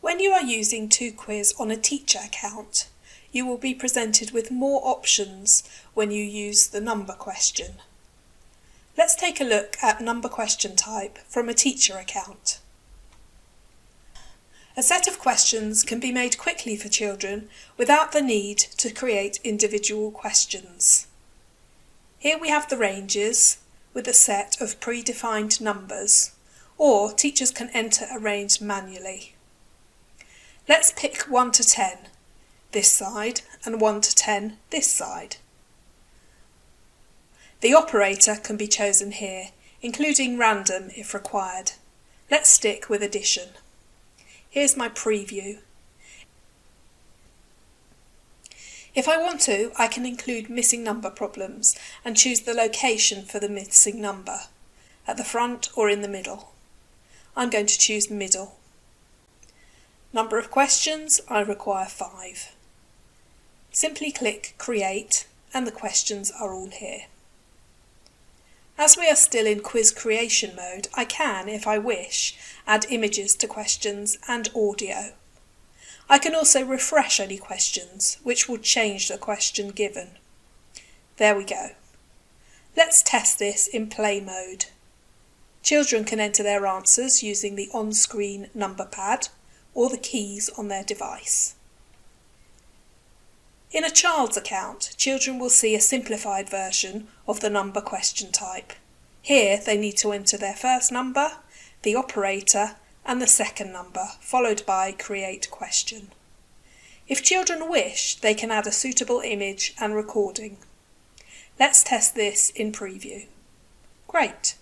When you are using 2Quiz on a teacher account, you will be presented with more options when you use the number question. Let's take a look at number question type from a teacher account. A set of questions can be made quickly for children without the need to create individual questions. Here we have the ranges with a set of predefined numbers, or teachers can enter a range manually. Let's pick 1 to 10 this side and 1 to 10 this side. The operator can be chosen here, including random if required. Let's stick with addition. Here's my preview. If I want to, I can include missing number problems and choose the location for the missing number, at the front or in the middle. I'm going to choose middle. Number of questions, I require 5. Simply click Create and the questions are all here. As we are still in quiz creation mode, I can, if I wish, add images to questions and audio. I can also refresh any questions, which will change the question given. There we go. Let's test this in play mode. Children can enter their answers using the on-screen number pad or the keys on their device. In a child's account, children will see a simplified version of the number question type. Here they need to enter their first number, the operator, and the second number, followed by Create Question. If children wish, they can add a suitable image and recording. Let's test this in preview. Great!